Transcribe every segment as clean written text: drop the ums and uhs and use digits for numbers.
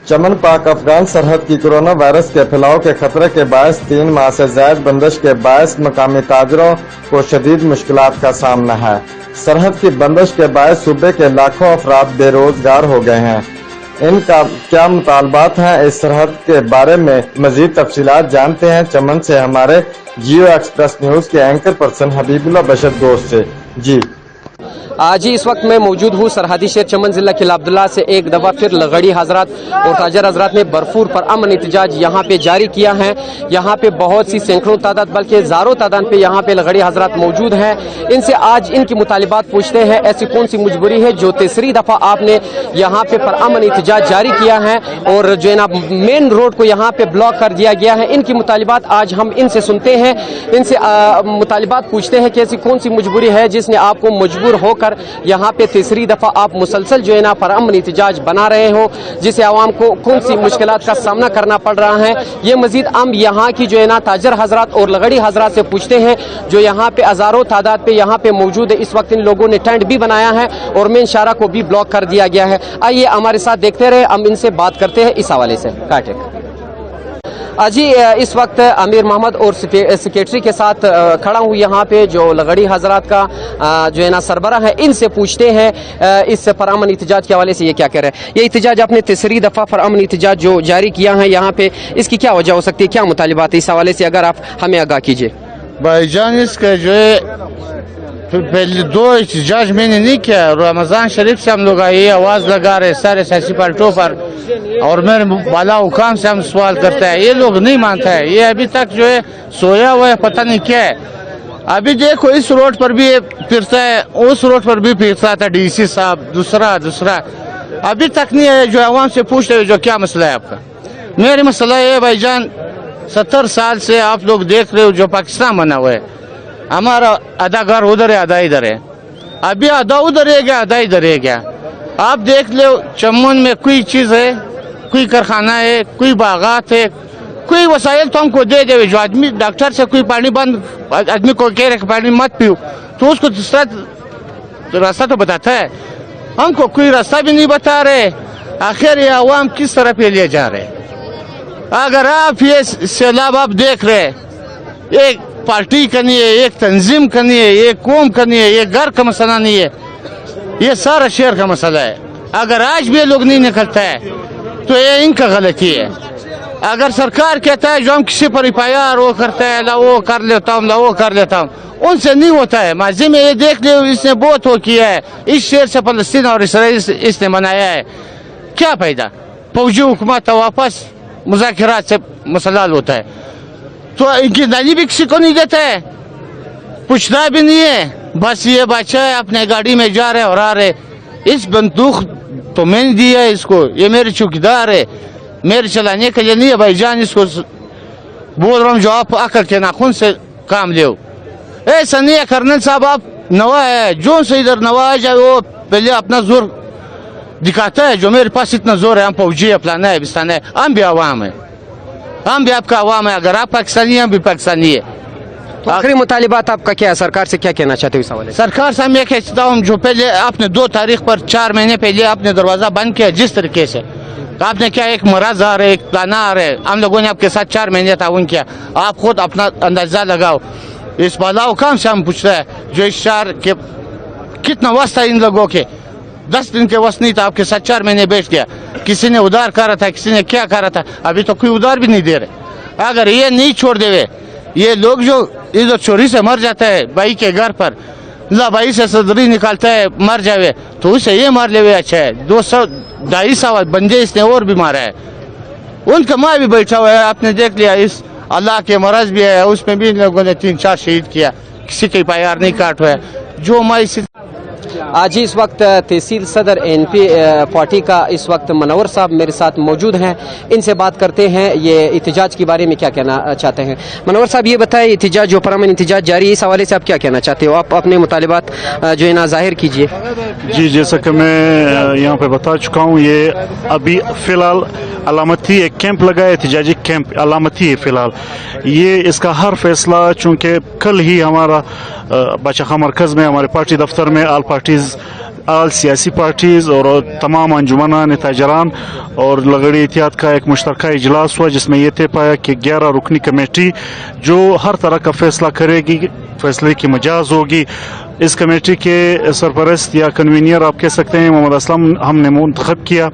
चमन पाक अफगान सरहद की कोरोना वायरस के फैलाव के खतरे के बायस 3 माह से ज्यादा बंदिश के बायस मकामी ताजरों को शदीद मुश्किलात का सामना है। सरहद की बंदिश के बायस सूबे के लाखों अफराद बेरोजगार हो गए हैं। इनका क्या मुतालबात हैं, इस सरहद के बारे में मजीद तफसीलात जानते हैं चमन से हमारे जियो एक्सप्रेस न्यूज के एंकर पर्सन हबीबुल्लाह बशर दोस्त से। जी जी, इस वक्त मैं मौजूद हूँ सरहदी शहर चमन जिला किला अब्दुल्ला से। एक दफ़ा फिर लगड़ी हजरात और ताजर हजरात ने भरपूर पर अमन एहतजाज यहाँ पे जारी किया है। यहाँ पे बहुत सी सैकड़ों तादाद बल्कि हजारों तादाद पे यहाँ पे लगड़ी हजरात मौजूद हैं। इनसे आज इनकी मुतालिबात पूछते हैं, ऐसी कौन सी मजबूरी है जो तीसरी दफ़ा आपने यहाँ पे पर अमन एहतजाज जारी किया है और जो है ना मेन रोड को यहाँ पे ब्लॉक कर दिया गया है। इनकी मुतालिबात आज हम इनसे सुनते हैं, इनसे मुतालिबात पूछते हैं कि ऐसी कौन सी मजबूरी है जिसने आपको मजबूर होकर यहाँ पे तीसरी दफा आप मुसलसल जो है ना पर अमन एहतजाज बना रहे हो, जिससे आवाम को कौन सी मुश्किलात का सामना करना पड़ रहा है। ये मजीद हम यहाँ की जो है ना ताजर हजरात और लगड़ी हजरात से पूछते हैं जो यहाँ पे हजारों तादाद पे यहाँ पे मौजूद है। इस वक्त इन लोगों ने टेंट भी बनाया है और मेन शारा को भी ब्लॉक कर दिया गया है। आइए हमारे साथ देखते रहे, हम इनसे बात करते हैं इस हवाले से। काटे जी, इस वक्त अमीर मोहम्मद और सेक्रेटरी के साथ खड़ा हूँ यहाँ पे जो लगड़ी हजरात का जो है ना सरबरा है। इनसे पूछते हैं इस परअमन एहतजाज के हवाले से ये क्या कह रहे हैं। ये एहतजाज आपने तीसरी दफ़ा परअमन एहतजाज जो जारी किया है यहाँ पे, इसकी क्या वजह हो सकती है, क्या मुतालिबात है इस हवाले से, अगर आप हमें आगाह कीजिए। भाईजान, इसका जो है पहले 2 एहतजाज मैंने नहीं किया। रमजान शरीफ से हम लोग ये आवाज़ लगा रहे सारे सियासी पार्टियों पर और मेरे बाला हुकाम से हम सवाल करते हैं, ये लोग नहीं मानते हैं। ये अभी तक जो है सोया हुआ है, पता नहीं क्या है। अभी देखो इस रोड पर भी फिरता है, उस रोड पर भी फिरता था डीसी साहब, दूसरा अभी तक नहीं है। जो आवाम से पूछते हैं जो क्या मसला है आपका। मेरा मसला है भाईजान, 70 साल से आप लोग देख रहे हो जो पाकिस्तान बना हुआ है, हमारा आधा घर उधर है आधा इधर है। अभी आधा उधर है गया आधा इधर है गया। आप देख लो चमन में कोई चीज़ है, कोई कारखाना है, कोई बागात है, कोई वसाइल तो हमको दे दे। जो आदमी डॉक्टर से कोई पानी बंद आदमी को कह रहे पानी मत पियो तो उसको रास्ता तो बताता है, हमको कोई रास्ता भी नहीं बता रहे। आखिर ये आवाम किस तरह पे ले जा रहे। अगर आप ये सैलाब आप देख रहे, एक पार्टी का नहीं है, एक तंजीम का नहीं है, एक कौम का नहीं है, ये घर का मसला नहीं है, ये सारा शहर का मसला है। अगर आज भी लोग नहीं निकलता है तो ये इनका गलती है। अगर सरकार कहता है जो हम किसी पर एफआईआर वो करता है, ला वो कर लेता हूँ, ला वो कर लेता हूँ, उनसे नहीं होता है। माजी में ये देख लो इसने बहुत वो किया है, इस शहर से फलस्तीन और इसराइल इसने बनाया है, क्या फायदा। फौजी हुकूमत वापस मुज़ाकरात से मसला होता है तो इनकी नाली भी किसी को नहीं देता है, पूछना भी नहीं है। बस ये बच्चा है अपने गाड़ी में जा रहे और आ रहे। इस बंदूक तो मैंने दी है इसको, ये मेरे चौकीदार है, मेरे चलाने के लिए नहीं है भाईजान। इसको बोल रहा हूँ जो आप आकर के नाखून से काम ले। ऐसा नहीं है कर्नल साहब, आप नवा है, जो से इधर नवा आ जाए वो पहले अपना जोर दिखाता है। जो मेरे पास इतना जोर है, हम फौजी है, फलाना है, बिस्ताना है, हम भी आवाम है, हम भी आपका आवाम है। अगर आप पाकिस्तानी हैं, हम भी पाकिस्तानी है। तो आखिरी मुतालिबात आपका क्या है, सरकार से क्या कहना चाहते हो इस हवाले? सरकार से मैं कहता हूँ जो पहले आपने 2 तारीख पर 4 महीने पहले आपने दरवाजा बंद किया, जिस तरीके से आपने क्या, एक मराज आ रहे, एक प्लाना आ रहे, हम लोगों ने आपके साथ 4 महीने ताउन किया। आप खुद अपना अंदाजा लगाओ। इस बाला काम से हम पूछ रहे हैं जो इस शहर के कितना वस्त है इन लोगों के, 10 दिन के वस्त नहीं था, आपके साथ 4 महीने बैठ गया। किसी ने उधार कर रहा था, किसी ने क्या कर रहा था, अभी तो कोई उधार भी नहीं दे रहे। अगर ये नहीं छोड़ देवे, ये लोग जो इधर चोरी से मर जाता है भाई के घर पर, ला भाई से सदरी निकालता है मर जावे तो उसे ये मार लेवे अच्छा है। 200-250 बंदे इसने और भी मारा है, उनका माँ भी बैठा हुआ है। आपने देख लिया इस अल्लाह के मरज भी है, उसमें भी लोगों ने 3-4 शहीद किया, किसी के पैर नहीं काट हुआ है। जो माँ आज इस वक्त तहसील सदर एनपी पार्टी का इस वक्त मनोवर साहब मेरे साथ मौजूद हैं, इनसे बात करते हैं ये एहतजाज के बारे में क्या कहना चाहते हैं। मनोवर साहब ये बताएं, एहतजाज जो परअमन एहतजाज जारी है इस हवाले से आप क्या कहना चाहते हो, आप अपने मुतालिबात जो है ना जाहिर कीजिए। जी, जैसा कि मैं यहाँ पे बता चुका हूँ, ये अभी फ़िलहाल अलामती एक कैंप लगा है, एहतजाजी कैंप अलामती है फ़िलहाल। ये इसका हर फैसला चूँकि कल ही हमारा बादशाह मरकज़ में हमारे पार्टी दफ्तर में आल पार्टीज़ आल सियासी पार्टीज और तमाम अंजुमन ताजरान और लगड़ी एहतियात का एक मुश्तरका इजलास हुआ, जिसमें यह तय पाया कि 11 रुकनी कमेटी जो हर तरह का फैसला करेगी, फैसले की मजाज होगी। इस कमेटी के सरपरस्त या कन्वीनियर आप कह सकते हैं मोहम्मद असलम हमने मुंतखब किया।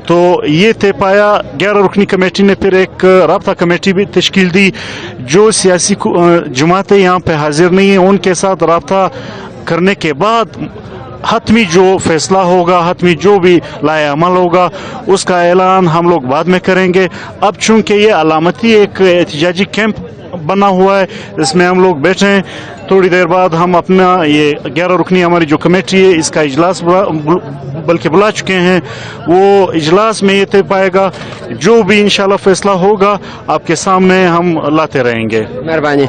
तो ये तय पाया 11 रुकनी कमेटी ने फिर एक राब्ता कमेटी भी तश्कील दी। जो सियासी जमातें यहाँ पे हाजिर नहीं हैं उनके साथ राब्ता करने के बाद हतमी जो फैसला होगा, हतमी जो भी लाए अमल होगा, उसका ऐलान हम लोग बाद में करेंगे। अब चूंकि ये अलामती एक एहतिजाजी कैंप बना हुआ है, इसमें हम लोग बैठे हैं, थोड़ी देर बाद हम अपना ये 11 रुकनी हमारी जो कमेटी है इसका इजलास बल्कि बुला चुके हैं। वो इजलास में ये तय पाएगा, जो भी इंशाल्लाह फैसला होगा आपके सामने हम लाते रहेंगे। मेहरबानी।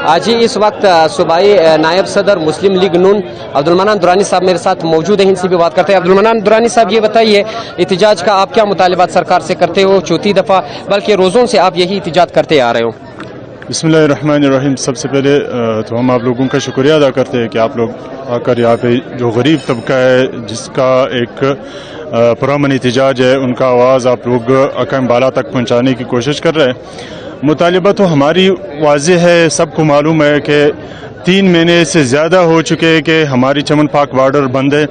आज ही इस वक्त सूबाई नायब सदर मुस्लिम लीग नून अब्दुल मन्नान दुरानी साहब मेरे साथ मौजूद हैं, इनसे भी बात करते हैं। अब्दुल मन्नान दुरानी साहब, ये बताइए एहतिजाज का आप क्या मुतालिबात सरकार से करते हो? चौथी दफ़ा बल्कि रोज़ों से आप यही एहतिजाज करते आ रहे हो। बिस्मिल्लाहिर्रहमानिर्रहीम। सबसे पहले तो हम आप लोगों का शुक्रिया अदा करते हैं कि आप लोग आकर यहाँ पे जो गरीब तबका है जिसका एक पुरअमन एहतिजाज है, उनका आवाज़ आप लोग अकम बाला तक पहुँचाने की कोशिश कर रहे हैं। मुतालिबा तो हमारी वाज़ेह है, सबको मालूम है कि 3 महीने से ज़्यादा हो चुके हैं कि हमारी चमन पाक बॉर्डर बंद है,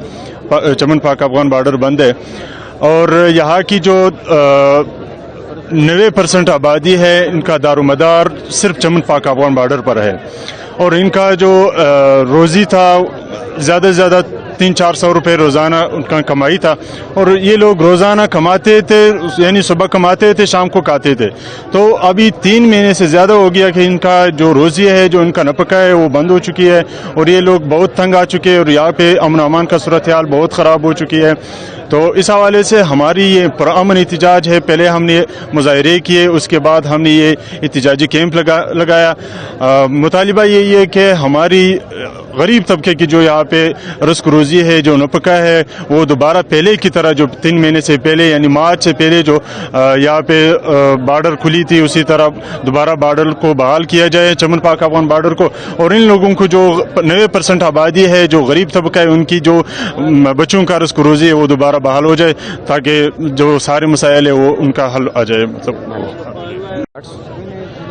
चमन पाक अफगान बॉर्डर बंद है, और यहाँ की जो 90% आबादी है इनका दारोमदार सिर्फ चमन पाक अफगान बॉर्डर पर है, और इनका जो रोज़ी था ज़्यादा से ज़्यादा 300-400 रुपये रोज़ाना उनका कमाई था, और ये लोग रोज़ाना कमाते थे, यानी सुबह कमाते थे शाम को खाते थे। तो अभी 3 महीने से ज़्यादा हो गया कि इनका जो रोज़ी है, जो इनका नफका है, वो बंद हो चुकी है, और ये लोग बहुत तंग आ चुके हैं, और यहाँ पे अमन अमान का सूरत हाल बहुत ख़राब हो चुकी है। तो इस हवाले से हमारी ये पुरअमन एहतिजाज है। पहले हमने मुजाहरे किए, उसके बाद हमने ये एहतिजाजी कैंप लगाया। मुतालिबा यही है कि हमारी गरीब तबके की जो यहाँ पे रिस्क रोज़ी है, जो नफका है, वो दोबारा पहले की तरह जो 3 महीने से पहले यानी मार्च से पहले जो यहाँ पे बॉर्डर खुली थी, उसी तरह दोबारा बॉर्डर को बहाल किया जाए, चमन पाक अफगान बॉर्डर को। और इन लोगों को जो 90% आबादी है, जो गरीब तबका है, उनकी जो बच्चों का रिस्क रोज़ी है वो दोबारा बहाल हो जाए, ताकि जो सारे मसाइल है वो उनका हल आ जाए।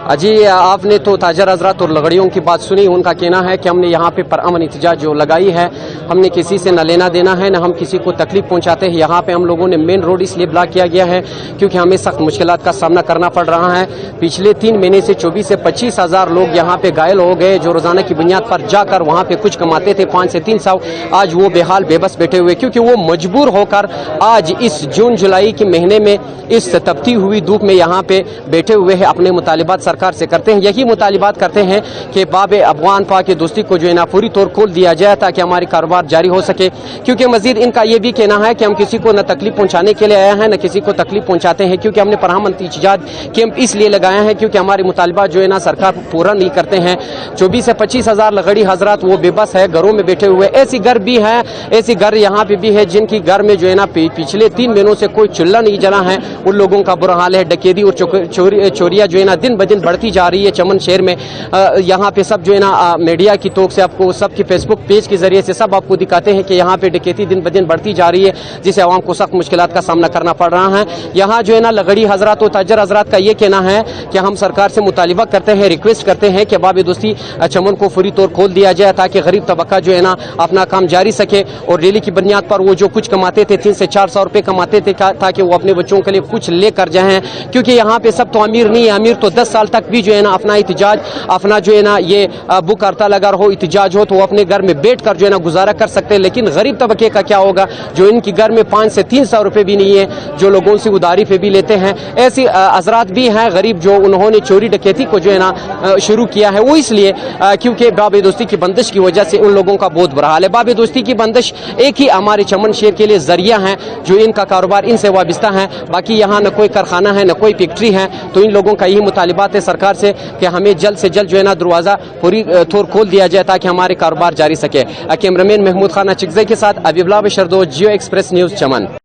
अजी, आपने तो ताजर हजरात और लगड़ियों की बात सुनी। उनका कहना है कि हमने यहाँ पे पुरअमन एहतिजाज जो लगाई है, हमने किसी से न लेना देना है, न हम किसी को तकलीफ पहुँचाते हैं। यहाँ पे हम लोगों ने मेन रोड इसलिए ब्लॉक किया गया है क्योंकि हमें सख्त मुश्किलात का सामना करना पड़ रहा है। पिछले 3 महीने से 24 से 25 हज़ार लोग यहाँ पे घायल हो गए, जो रोजाना की बुनियाद पर जाकर वहाँ पे कुछ कमाते थे 5 से 300, आज वो बेहाल बेबस बैठे हुए, क्योंकि वो मजबूर होकर आज इस जून जुलाई के महीने में इस तपती हुई धूप में यहाँ पे बैठे हुए हैं। अपने मुतालिबात सरकार से करते हैं, यही मुतालिबात करते हैं कि बाब अफगान पाक दोस्ती को जो है ना पूरी तौर खोल दिया जाए ताकि हमारी कारोबार जारी हो सके। क्योंकि मजीद इनका ये भी कहना है कि हम किसी को न तकलीफ पहुंचाने के लिए आए हैं, न किसी को तकलीफ पहुंचाते हैं, क्योंकि हमने पुरअमन एहतिजाज कैंप इसलिए लगाया है क्योंकि हमारे मुतालिबा जो है ना सरकार पूरा नहीं करते हैं। 24 से 25 हज़ार लगड़ी हजरात वो बेबस है, घरों में बैठे हुए। ऐसी घर भी है, ऐसी घर यहाँ पे भी है जिनकी घर में जो है ना पिछले 3 महीनों से कोई चूल्हा नहीं जला है। उन लोगों का बुरा हाल है। डकैती और चोरियां जो है ना दिन ब दिन बढ़ती जा रही है चमन शहर में। यहाँ पे सब जो है ना मीडिया की तोक से आपको सबके फेसबुक पेज के जरिए से सब आपको दिखाते हैं कि यहाँ पे डकैती दिन ब दिन बढ़ती जा रही है, जिससे आवाम को सख्त मुश्किलात का सामना करना पड़ रहा है। यहाँ जो है ना लगड़ी हजरात और ताजर हजरात का ये कहना है कि हम सरकार से मुतालिबा करते हैं, रिक्वेस्ट करते हैं कि बाब दोस्ती चमन को पूरी तौर खोल दिया जाए ताकि गरीब तबका जो है ना अपना काम जारी सके, और डेली की बुनियाद पर वो जो कुछ कमाते थे 300 से 400 रुपये कमाते थे ताकि वो अपने बच्चों के लिए कुछ लेकर जाएं। क्योंकि यहाँ पे सब तो अमीर नहीं है, अमीर तो 10 साल तक भी जो है ना अपना एहतिजाज, अपना जो है ना ये बुक हड़ताल अगर हो, एहतिजाज हो, तो वो अपने घर में बैठ कर जो है ना गुजारा कर सकते हैं। लेकिन गरीब तबके का क्या होगा जो इनकी घर में 500 से 300 रुपये भी नहीं है, जो लोगों से उधारी पे भी लेते हैं। ऐसी हजरात भी हैं गरीब जो उन्होंने चोरी डकैती को जो है ना शुरू किया है, वो इसलिए क्योंकि बाब दोस्ती की बंदिश की वजह से उन लोगों का बहुत बुरा हाल है। बाब दोस्ती की बंदिश एक ही हमारे चमन शहर के लिए जरिया है, जो इनका कारोबार इनसे वाबस्ता है। बाकी यहाँ न कोई कारखाना है, न कोई फैक्ट्री है। तो इन लोगों का यही मुतालिबात है सरकार से कि हमें जल्द से जल्द जो है ना दरवाज़ा पूरी तौर खोल दिया जाए ताकि हमारे कारोबार जारी सके। कैमरामैन महमूद खाना चिकज़ई के साथ अबिबला बशरदो, जियो एक्सप्रेस न्यूज़ चमन।